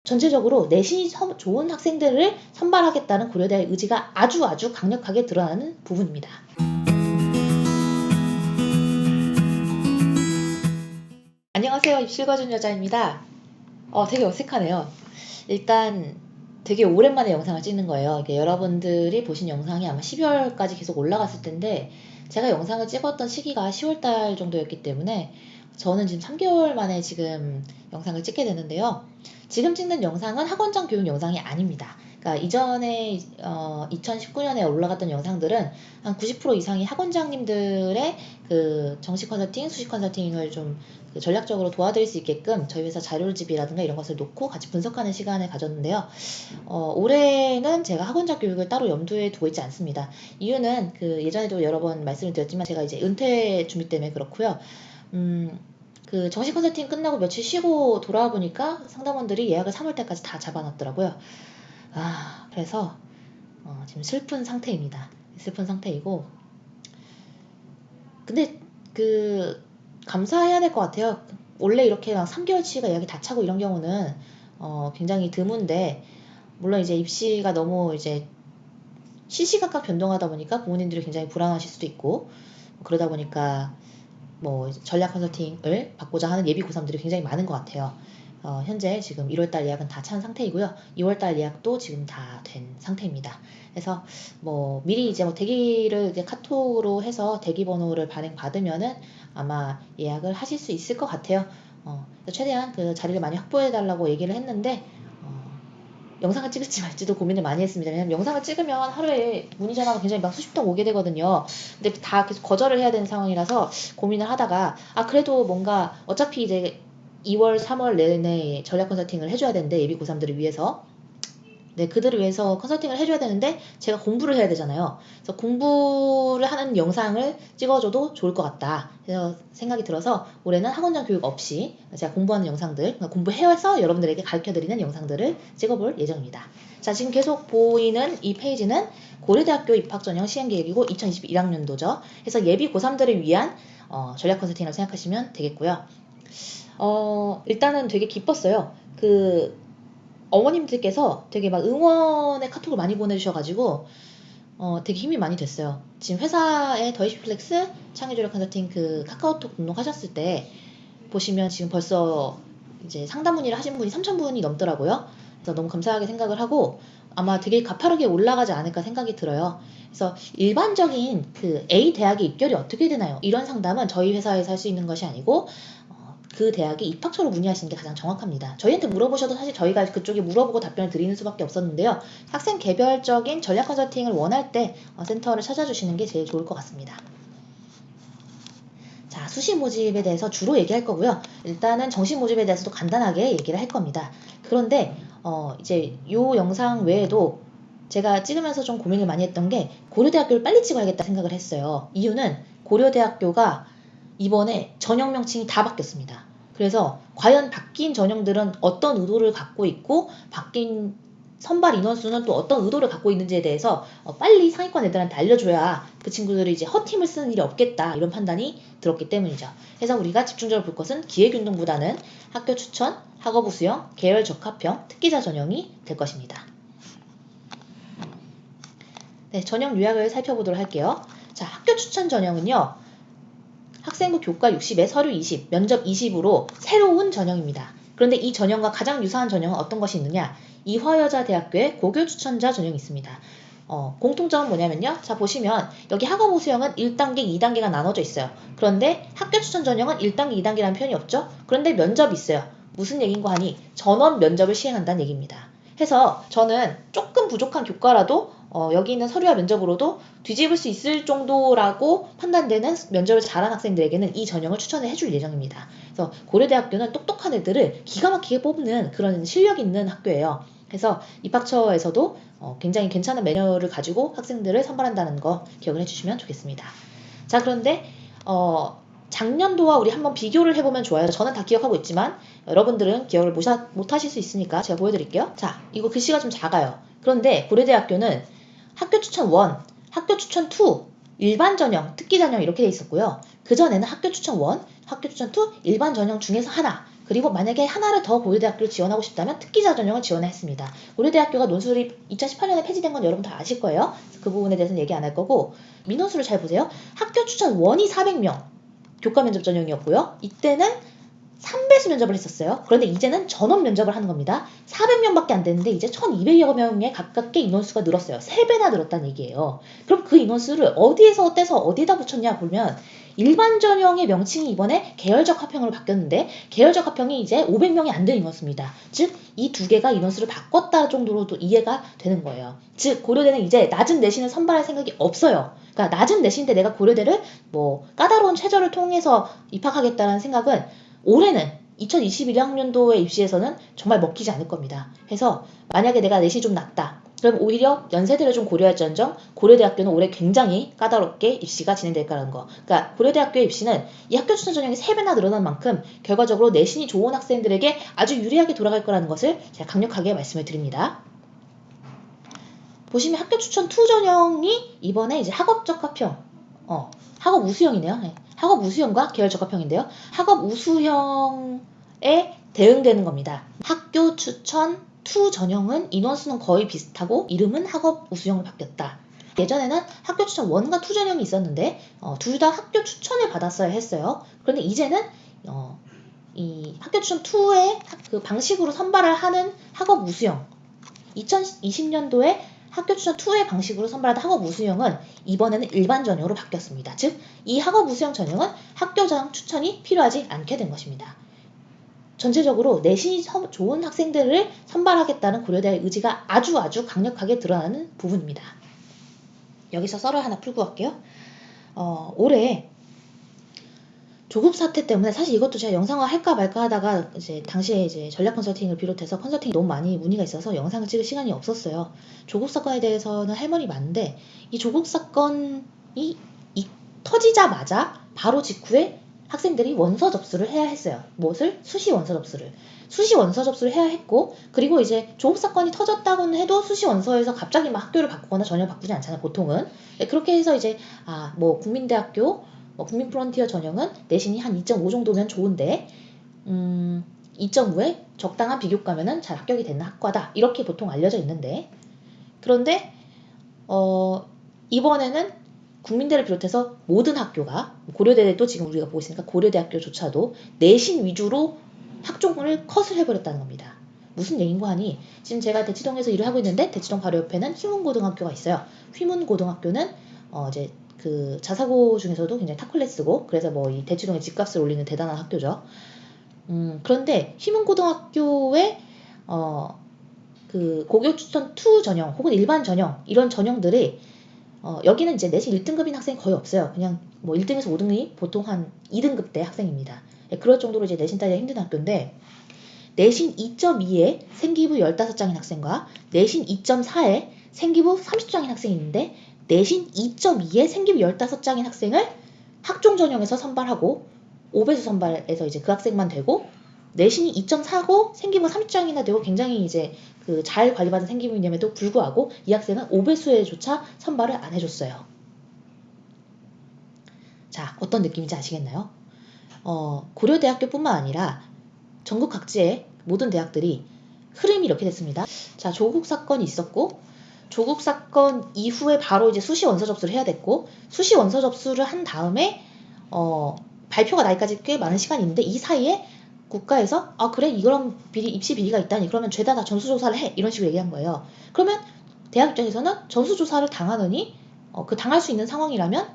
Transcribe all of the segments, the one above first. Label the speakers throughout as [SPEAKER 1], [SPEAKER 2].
[SPEAKER 1] 전체적으로 내신이 좋은 학생들을 선발하겠다는 고려대의 의지가 아주 강력하게 드러나는 부분입니다. 안녕하세요. 입시 과준 여자입니다. 되게 어색하네요. 일단 되게 오랜만에 영상을 찍는 거예요. 여러분들이 보신 영상이 아마 12월까지 계속 올라갔을 텐데 제가 영상을 찍었던 시기가 10월달 정도였기 때문에 저는 지금 3개월 만에 지금 영상을 찍게 되는데요. 지금 찍는 영상은 학원장 교육 영상이 아닙니다. 그러니까 이전에 2019년에 올라갔던 영상들은 한 90% 이상이 학원장님들의 그 정식 컨설팅, 수식 컨설팅을 좀 전략적으로 도와드릴 수 있게끔 저희 회사 자료집이라든가 이런 것을 놓고 같이 분석하는 시간을 가졌는데요. 올해는 제가 학원장 교육을 따로 염두에 두고 있지 않습니다. 이유는 예전에도 여러 번 말씀을 드렸지만 제가 이제 은퇴 준비 때문에 그렇고요. 그 정식 컨설팅 끝나고 며칠 쉬고 돌아와 보니까 상담원들이 예약을 3월달까지 다 잡아놨더라고요. 그래서 지금 슬픈 상태입니다. 슬픈 상태이고, 근데 감사해야 될 것 같아요. 원래 이렇게 막 3개월치가 예약이 다 차고 이런 경우는 굉장히 드문데, 물론 이제 입시가 너무 이제 시시각각 변동하다 보니까 부모님들이 굉장히 불안하실 수도 있고, 그러다 보니까 뭐 전략 컨설팅을 받고자 하는 예비 고3들이 굉장히 많은 것 같아요. 현재 지금 1월달 예약은 다 찬 상태이고요. 2월달 예약도 지금 다 된 상태입니다. 그래서 뭐 미리 이제 대기를 이제 카톡으로 해서 대기 번호를 발행받으면은 아마 예약을 하실 수 있을 것 같아요. 최대한 그 자리를 많이 확보해 달라고 얘기를 했는데 영상을 찍을지 말지도 고민을 많이 했습니다. 왜냐면 영상을 찍으면 하루에 문의 전화가 굉장히 막 수십 통 오게 되거든요. 근데 다 계속 거절을 해야 되는 상황이라서 고민을 하다가 그래도 뭔가 어차피 이제 2월, 3월 내내 전략 컨설팅을 해줘야 되는데 예비 고3들을 위해서 그들을 위해서 컨설팅을 해줘야 되는데 제가 공부를 해야 되잖아요. 그래서 공부를 하는 영상을 찍어줘도 좋을 것 같다. 그래서 생각이 들어서 올해는 학원장 교육 없이 제가 공부하는 영상들, 공부해서 여러분들에게 가르쳐드리는 영상들을 찍어볼 예정입니다. 자, 지금 계속 보이는 이 페이지는 고려대학교 입학전형 시행계획이고 2021학년도죠. 그래서 예비 고3들을 위한 전략 컨설팅이라고 생각하시면 되겠고요. 일단은 되게 기뻤어요. 어머님들께서 되게 막 응원의 카톡을 많이 보내주셔가지고 되게 힘이 많이 됐어요. 지금 회사에 더이시플렉스 창의조력 컨설팅 카카오톡 등록하셨을 때 보시면 지금 벌써 이제 상담 문의를 하신 분이 3,000분이 넘더라고요. 그래서 너무 감사하게 생각을 하고 아마 되게 가파르게 올라가지 않을까 생각이 들어요. 그래서 일반적인 A 대학의 입결이 어떻게 되나요? 이런 상담은 저희 회사에서 할 수 있는 것이 아니고 그 대학에 입학처로 문의하시는 게 가장 정확합니다. 저희한테 물어보셔도 사실 저희가 그쪽에 물어보고 답변을 드리는 수밖에 없었는데요. 학생 개별적인 전략 컨설팅을 원할 때 센터를 찾아주시는 게 제일 좋을 것 같습니다. 자, 수시 모집에 대해서 주로 얘기할 거고요. 일단은 정시 모집에 대해서도 간단하게 얘기를 할 겁니다. 그런데 이제 이 영상 외에도 제가 찍으면서 좀 고민을 많이 했던 게 고려대학교를 빨리 찍어야겠다 생각을 했어요. 이유는 고려대학교가 이번에 전형 명칭이 다 바뀌었습니다. 그래서 과연 바뀐 전형들은 어떤 의도를 갖고 있고 바뀐 선발 인원수는 또 어떤 의도를 갖고 있는지에 대해서 빨리 상위권 애들한테 알려줘야 그 친구들이 이제 헛힘을 쓰는 일이 없겠다 이런 판단이 들었기 때문이죠. 그래서 우리가 집중적으로 볼 것은 기획운동보다는 학교 추천, 학업우 수형, 계열 적합형, 특기자 전형이 될 것입니다. 네, 전형 요약을 살펴보도록 할게요. 자, 학교 추천 전형은요. 학생부 교과 60에 서류 20, 면접 20으로 새로운 전형입니다. 그런데 이 전형과 가장 유사한 전형은 어떤 것이 있느냐? 이화여자대학교의 고교 추천자 전형이 있습니다. 공통점은 뭐냐면요. 자, 보시면 여기 학업우 수형은 1단계, 2단계가 나눠져 있어요. 그런데 학교 추천 전형은 1단계, 2단계라는 표현이 없죠. 그런데 면접이 있어요. 무슨 얘기인가 하니 전원 면접을 시행한다는 얘기입니다. 해서 저는 조금 부족한 교과라도 여기 있는 서류와 면접으로도 뒤집을 수 있을 정도라고 판단되는 면접을 잘한 학생들에게는 이 전형을 추천을 해줄 예정입니다. 그래서 고려대학교는 똑똑한 애들을 기가 막히게 뽑는 그런 실력 있는 학교예요. 그래서 입학처에서도 굉장히 괜찮은 매너를 가지고 학생들을 선발한다는 거 기억을 해주시면 좋겠습니다. 자, 그런데 작년도와 우리 한번 비교를 해보면 좋아요. 저는 다 기억하고 있지만 여러분들은 기억을 못하실 수 있으니까 제가 보여드릴게요. 자, 이거 글씨가 좀 작아요. 그런데 고려대학교는 학교 추천 1, 학교 추천 2, 일반 전형, 특기 전형 이렇게 돼 있었고요. 그전에는 학교 추천 1, 학교 추천 2, 일반 전형 중에서 하나 그리고 만약에 하나를 더 고려대학교를 지원하고 싶다면 특기자 전형을 지원했습니다. 고려대학교가 논술이 2018년에 폐지된 건 여러분 다 아실 거예요. 그 부분에 대해서는 얘기 안 할 거고, 민원수를 잘 보세요. 학교 추천 원이 400명, 교과 면접 전형이었고요. 이때는 3배수 면접을 했었어요. 그런데 이제는 전원 면접을 하는 겁니다. 400명밖에 안 되는데 이제 1200여 명에 가깝게 인원수가 늘었어요. 3배나 늘었다는 얘기예요. 그럼 그 인원수를 어디에서 떼서 어디다 붙였냐 보면 일반 전형의 명칭이 이번에 계열적 합형으로 바뀌었는데 계열적 합형이 이제 500명이 안 되는 인원수입니다. 즉 이 두 개가 인원수를 바꿨다 정도로도 이해가 되는 거예요. 즉 고려대는 이제 낮은 내신을 선발할 생각이 없어요. 그러니까 낮은 내신인데 내가 고려대를 뭐 까다로운 최저를 통해서 입학하겠다는 생각은 올해는 2021학년도에 입시에서는 정말 먹히지 않을 겁니다. 해서 만약에 내가 내신이 좀 낮다. 그럼 오히려 연세대를 좀 고려할지언정 고려대학교는 올해 굉장히 까다롭게 입시가 진행될 거라는 거. 그러니까 고려대학교의 입시는 이 학교 추천 전형이 3배나 늘어난 만큼 결과적으로 내신이 좋은 학생들에게 아주 유리하게 돌아갈 거라는 것을 제가 강력하게 말씀을 드립니다. 보시면 학교 추천 2 전형이 이번에 이제 학업적 합형, 학업 우수형이네요. 네. 학업 우수형과 계열적 합형인데요. 학업 우수형에 대응되는 겁니다. 학교 추천 2 전형은 인원수는 거의 비슷하고 이름은 학업 우수형으로 바뀌었다. 예전에는 학교 추천 1과 2 전형이 있었는데 둘 다 학교 추천을 받았어야 했어요. 그런데 이제는 이 학교 추천 2의 그 방식으로 선발을 하는 학업 우수형 2020년도에 학교 추천 2의 방식으로 선발하던 학업 우수형은 이번에는 일반 전형으로 바뀌었습니다. 즉, 이 학업 우수형 전형은 학교장 추천이 필요하지 않게 된 것입니다. 전체적으로 내신이 좋은 학생들을 선발하겠다는 고려대의 의지가 아주 강력하게 드러나는 부분입니다. 여기서 썰을 하나 풀고 갈게요. 올해 조국 사태 때문에 사실 이것도 제가 영상화 할까 말까 하다가 이제 당시에 이제 전략 컨설팅을 비롯해서 컨설팅이 너무 많이 문의가 있어서 영상을 찍을 시간이 없었어요. 조국 사건에 대해서는 할 말이 많은데 이 조국 사건이 터지자마자 바로 직후에 학생들이 원서 접수를 해야 했어요. 무엇을? 수시 원서 접수를. 수시 원서 접수를 해야 했고 그리고 이제 조국 사건이 터졌다고는 해도 수시 원서에서 갑자기 막 학교를 바꾸거나 전혀 바꾸지 않잖아요. 보통은. 그렇게 해서 이제 국민대학교 국민프론티어 전형은 내신이 한 2.5 정도면 좋은데 2.5에 적당한 비교과면은 잘 합격이 되는 학과다. 이렇게 보통 알려져 있는데 그런데 이번에는 국민대를 비롯해서 모든 학교가 고려대도 지금 우리가 보고 있으니까 고려대학교조차도 내신 위주로 학종을 컷을 해버렸다는 겁니다. 무슨 얘기인가 하니 지금 제가 대치동에서 일을 하고 있는데 대치동 바로 옆에는 휘문고등학교가 있어요. 휘문고등학교는 이제 그 자사고 중에서도 굉장히 탑클래스고 그래서 뭐 이 대치동의 집값을 올리는 대단한 학교죠. 그런데 휘문고등학교의 그 고교 추천 2 전형 혹은 일반 전형 이런 전형들이 여기는 이제 내신 1등급인 학생이 거의 없어요. 그냥 뭐 1등에서 5등이 보통 한 2등급대 학생입니다. 그럴 정도로 이제 내신 따기가 힘든 학교인데 내신 2.2에 생기부 15장인 학생과 내신 2.4에 생기부 30장인 학생이 있는데 내신 2.2에 생기부 15장인 학생을 학종 전형에서 선발하고 5배수 선발해서 이제 그 학생만 되고 내신이 2.4고 생기부 30장이나 되고 굉장히 이제 그 잘 관리받은 생기부임에도 불구하고 이 학생은 5배수에조차 선발을 안 해줬어요. 자, 어떤 느낌인지 아시겠나요? 고려대학교뿐만 아니라 전국 각지의 모든 대학들이 흐름이 이렇게 됐습니다. 자, 조국 사건이 있었고 조국 사건 이후에 바로 이제 수시 원서 접수를 해야 됐고 수시 원서 접수를 한 다음에 발표가 나기까지 꽤 많은 시간이 있는데 이 사이에 국가에서 그래 이런 입시 비리가 있다니 그러면 죄다 다 전수조사를 해 이런 식으로 얘기한 거예요. 그러면 대학 입장에서는 전수조사를 당하느니 그 당할 수 있는 상황이라면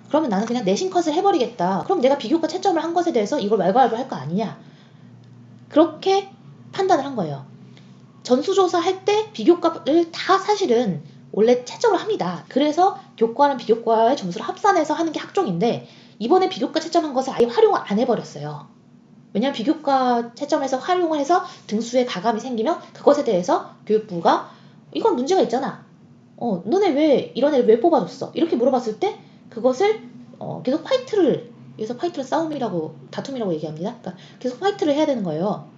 [SPEAKER 1] 그러면 나는 그냥 내신 컷을 해버리겠다. 그럼 내가 비교과 채점을 한 것에 대해서 이걸 왈가왈부할 거 아니냐. 그렇게 판단을 한 거예요. 전수조사 할 때 비교과를 다 사실은 원래 채점을 합니다. 그래서 교과랑 비교과의 점수를 합산해서 하는 게 학종인데 이번에 비교과 채점한 것을 아예 활용을 안 해버렸어요. 왜냐하면 비교과 채점해서 활용을 해서 등수에 가감이 생기면 그것에 대해서 교육부가 이건 문제가 있잖아. 너네 왜 이런 애를 왜 뽑아줬어? 이렇게 물어봤을 때 그것을 계속 여기서 파이트를 싸움이라고 다툼이라고 얘기합니다. 그러니까 계속 파이트를 해야 되는 거예요.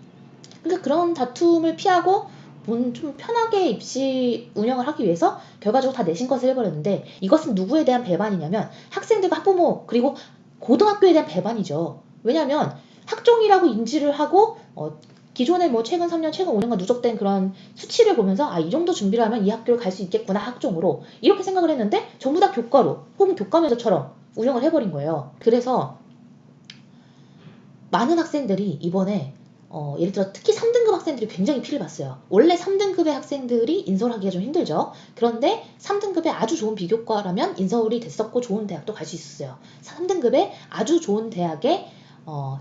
[SPEAKER 1] 그러니까 그런 다툼을 피하고 좀 편하게 입시 운영을 하기 위해서 결과적으로 다 내신 것을 해버렸는데 이것은 누구에 대한 배반이냐면 학생들과 학부모 그리고 고등학교에 대한 배반이죠. 왜냐하면 학종이라고 인지를 하고 기존에 뭐 최근 3년, 최근 5년간 누적된 그런 수치를 보면서 이 정도 준비를 하면 이 학교를 갈 수 있겠구나 학종으로 이렇게 생각을 했는데 전부 다 교과로 혹은 교과면접처럼 운영을 해버린 거예요. 그래서 많은 학생들이 이번에 예를 들어 특히 3등급 학생들이 굉장히 피를 봤어요. 원래 3등급의 학생들이 인서울하기가 좀 힘들죠. 그런데 3등급의 아주 좋은 비교과라면 인서울이 됐었고 좋은 대학도 갈 수 있었어요. 3등급의 아주 좋은 대학에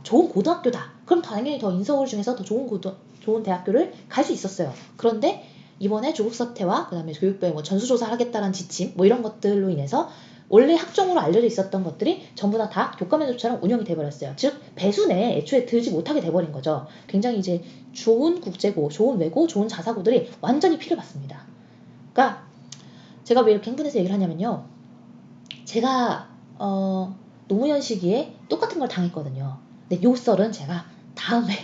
[SPEAKER 1] 좋은 고등학교다. 그럼 당연히 더 인서울 중에서 더 좋은 대학교를 갈 수 있었어요. 그런데 이번에 조국 사태와 그다음에 교육부에 뭐 전수조사를 하겠다는 지침 뭐 이런 것들로 인해서 원래 학종으로 알려져 있었던 것들이 전부 다 교과면접처럼 운영이 돼버렸어요. 즉 배수 내에 애초에 들지 못하게 돼버린 거죠. 굉장히 이제 좋은 국제고, 좋은 외고, 좋은 자사고들이 완전히 피를 봤습니다. 그러니까 제가 왜 이렇게 흥분해서 얘기를 하냐면요. 제가 노무현 시기에 똑같은 걸 당했거든요. 근데 요 썰은 제가 다음에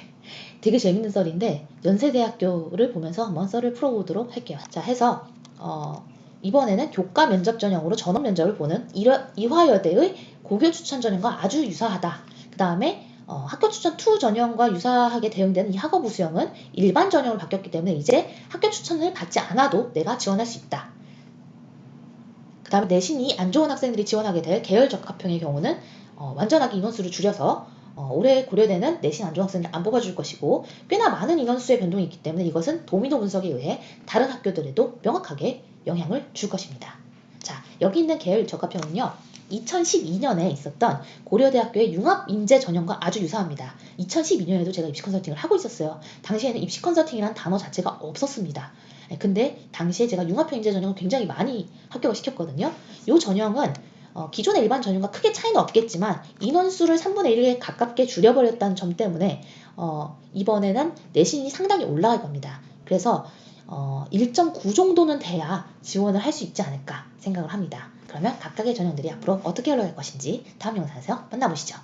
[SPEAKER 1] 되게 재밌는 썰인데 연세대학교를 보면서 한번 썰을 풀어보도록 할게요. 자 해서 이번에는 교과 면접 전형으로 전원 면접을 보는 이화여대의 고교 추천 전형과 아주 유사하다. 그 다음에 학교 추천 2 전형과 유사하게 대응되는 이 학업 수형은 일반 전형으로 바뀌었기 때문에 이제 학교 추천을 받지 않아도 내가 지원할 수 있다. 그 다음에 내신이 안 좋은 학생들이 지원하게 될 계열 적합형의 경우는 완전하게 인원수를 줄여서 올해 고려대는 내신 안 좋은 학생들 안 뽑아줄 것이고 꽤나 많은 인원수의 변동이 있기 때문에 이것은 도미노 분석에 의해 다른 학교들에도 명확하게 영향을 줄 것입니다. 자, 여기 있는 계열 적합형은요. 2012년에 있었던 고려대학교의 융합인재 전형과 아주 유사합니다. 2012년에도 제가 입시 컨설팅을 하고 있었어요. 당시에는 입시 컨설팅이란 단어 자체가 없었습니다. 근데 당시에 제가 융합형 인재 전형을 굉장히 많이 합격을 시켰거든요. 이 전형은 기존의 일반 전형과 크게 차이는 없겠지만 인원수를 3분의 1에 가깝게 줄여버렸다는 점 때문에 이번에는 내신이 상당히 올라갈 겁니다. 그래서 1.9 정도는 돼야 지원을 할 수 있지 않을까 생각을 합니다. 그러면 각각의 전형들이 앞으로 어떻게 흘러갈 것인지 다음 영상에서 만나보시죠.